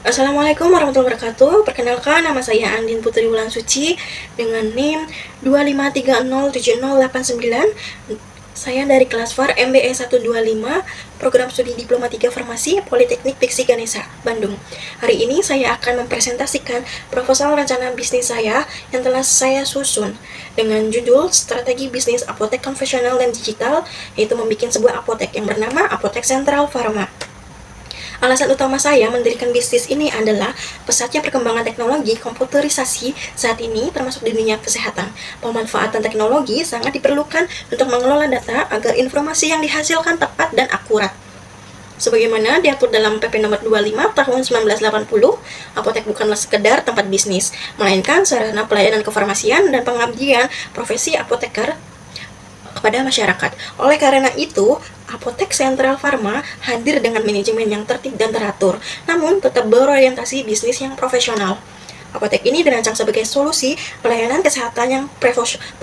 Assalamualaikum warahmatullahi wabarakatuh. Perkenalkan, nama saya Andin Putri Wulan Suci dengan NIM 253070089. Saya dari kelas FAR MBE 125, Program Studi Diploma 3 Farmasi, Politeknik Piksi Ganesha, Bandung. Hari ini saya akan mempresentasikan proposal rencana bisnis saya yang telah saya susun dengan judul Strategi Bisnis Apotek Konvensional dan Digital, yaitu membuat sebuah apotek yang bernama Apotek Sentral Pharma. Alasan utama saya mendirikan bisnis ini adalah pesatnya perkembangan teknologi komputerisasi saat ini termasuk di dunia kesehatan. Pemanfaatan teknologi sangat diperlukan untuk mengelola data agar informasi yang dihasilkan tepat dan akurat. Sebagaimana diatur dalam PP nomor 25 tahun 1980, apotek bukanlah sekedar tempat bisnis, melainkan sarana pelayanan kefarmasian dan pengabdian profesi apoteker kepada masyarakat. Oleh karena itu, Apotek Sentral Pharma hadir dengan manajemen yang tertib dan teratur, namun tetap berorientasi bisnis yang profesional. Apotek ini dirancang sebagai solusi pelayanan kesehatan yang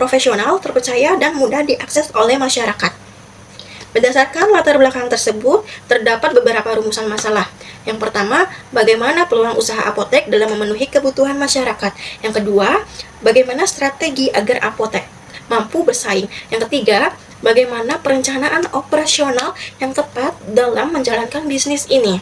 profesional, terpercaya, dan mudah diakses oleh masyarakat. Berdasarkan latar belakang tersebut, terdapat beberapa rumusan masalah. Yang pertama, bagaimana peluang usaha apotek dalam memenuhi kebutuhan masyarakat. Yang kedua, bagaimana strategi agar apotek mampu bersaing. Yang ketiga, bagaimana perencanaan operasional yang tepat dalam menjalankan bisnis ini.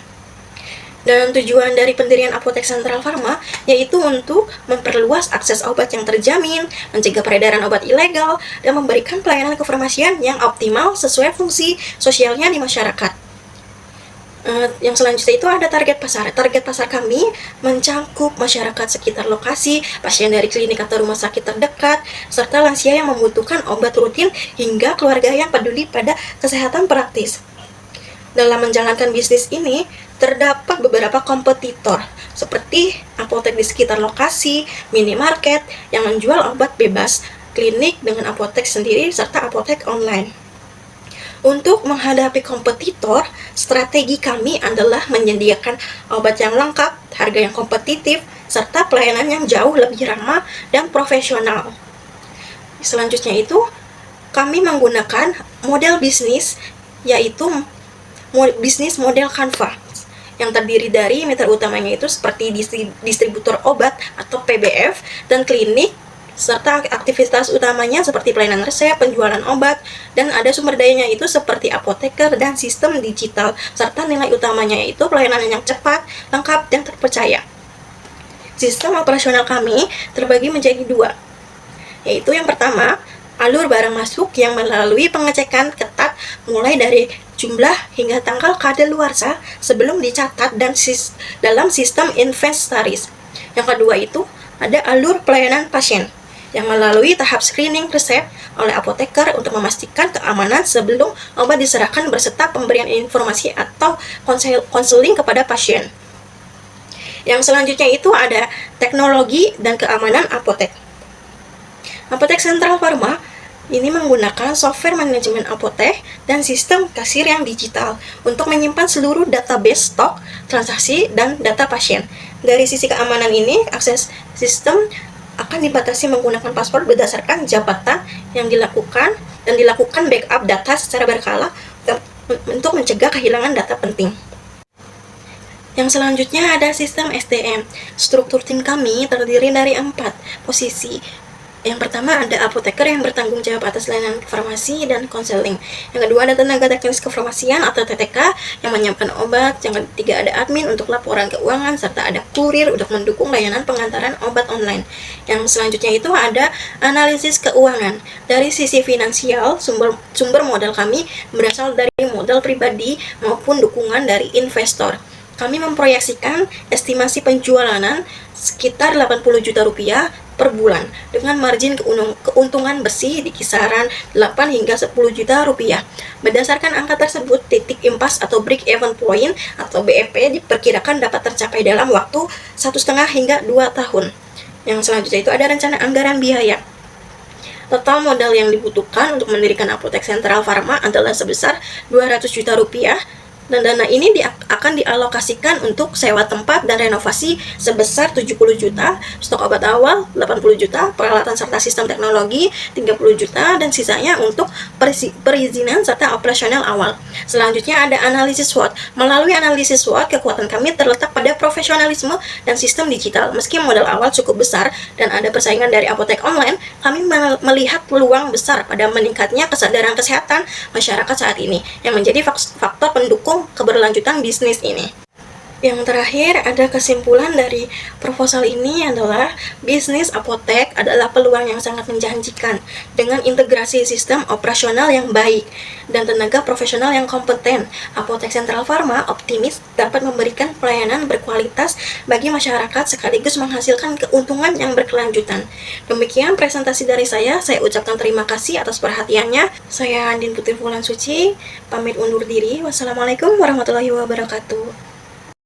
Dan tujuan dari pendirian Apotek Sentral Pharma yaitu untuk memperluas akses obat yang terjamin, mencegah peredaran obat ilegal, dan memberikan pelayanan kefarmasian yang optimal sesuai fungsi sosialnya di masyarakat. Yang selanjutnya itu ada target pasar. Target pasar kami mencakup masyarakat sekitar lokasi, pasien dari klinik atau rumah sakit terdekat, serta lansia yang membutuhkan obat rutin hingga keluarga yang peduli pada kesehatan praktis. Dalam menjalankan bisnis ini, terdapat beberapa kompetitor, seperti apotek di sekitar lokasi, minimarket yang menjual obat bebas, klinik dengan apotek sendiri, serta apotek online. Untuk menghadapi kompetitor, strategi kami adalah menyediakan obat yang lengkap, harga yang kompetitif, serta pelayanan yang jauh lebih ramah dan profesional. Selanjutnya itu, kami menggunakan model bisnis, yaitu bisnis model Canva, yang terdiri dari mitra utamanya itu seperti distributor obat atau PBF dan klinik, serta aktivitas utamanya seperti pelayanan resep, penjualan obat, dan ada sumber dayanya itu seperti apoteker dan sistem digital, serta nilai utamanya itu pelayanan yang cepat, lengkap, dan terpercaya. Sistem operasional kami terbagi menjadi dua, yaitu yang pertama, alur barang masuk yang melalui pengecekan ketat mulai dari jumlah hingga tanggal kadaluarsa sebelum dicatat dan dalam sistem inventaris. Yang kedua itu ada alur pelayanan pasien yang melalui tahap screening resep oleh apoteker untuk memastikan keamanan sebelum obat diserahkan berserta pemberian informasi atau konseling kepada pasien. Yang selanjutnya itu ada teknologi dan keamanan apotek. Apotek Sentral Pharma ini menggunakan software manajemen apotek dan sistem kasir yang digital untuk menyimpan seluruh database stok, transaksi, dan data pasien. Dari sisi keamanan ini, akses sistem akan dibatasi menggunakan password berdasarkan jabatan yang dilakukan dan dilakukan backup data secara berkala untuk mencegah kehilangan data penting. Yang selanjutnya ada sistem SDM. Struktur tim kami terdiri dari 4 posisi. Yang pertama ada apoteker yang bertanggung jawab atas layanan farmasi dan konseling. Yang kedua ada tenaga teknis kefarmasian atau TTK yang menyiapkan obat. Yang ketiga ada admin untuk laporan keuangan, serta ada kurir untuk mendukung layanan pengantaran obat online. Yang selanjutnya itu ada analisis keuangan. Dari sisi finansial, sumber modal kami berasal dari modal pribadi maupun dukungan dari investor. Kami memproyeksikan estimasi penjualan sekitar 80 juta rupiah per bulan dengan margin keuntungan bersih di kisaran 8 hingga 10 juta rupiah. Berdasarkan angka tersebut, titik impas atau break even point atau BEP diperkirakan dapat tercapai dalam waktu 1,5 hingga 2 tahun. Yang selanjutnya itu ada rencana anggaran biaya. Total modal yang dibutuhkan untuk mendirikan Apotek Sentral Pharma adalah sebesar 200 juta rupiah Dan dana ini akan dialokasikan untuk sewa tempat dan renovasi sebesar 70 juta, stok obat awal 80 juta, peralatan serta sistem teknologi 30 juta, dan sisanya untuk perizinan serta operasional awal. Selanjutnya ada analisis SWOT. Melalui analisis SWOT, kekuatan kami terletak pada profesionalisme dan sistem digital. Meski modal awal cukup besar dan ada persaingan dari apotek online, kami melihat peluang besar pada meningkatnya kesadaran kesehatan masyarakat saat ini, yang menjadi faktor pendukung keberlanjutan bisnis ini. Yang terakhir, ada kesimpulan dari proposal ini adalah bisnis apotek adalah peluang yang sangat menjanjikan dengan integrasi sistem operasional yang baik dan tenaga profesional yang kompeten. Apotek Sentral Pharma optimis dapat memberikan pelayanan berkualitas bagi masyarakat sekaligus menghasilkan keuntungan yang berkelanjutan. Demikian presentasi dari saya ucapkan terima kasih atas perhatiannya. Saya Andin Putri Fulan Suci, pamit undur diri. Wassalamualaikum warahmatullahi wabarakatuh.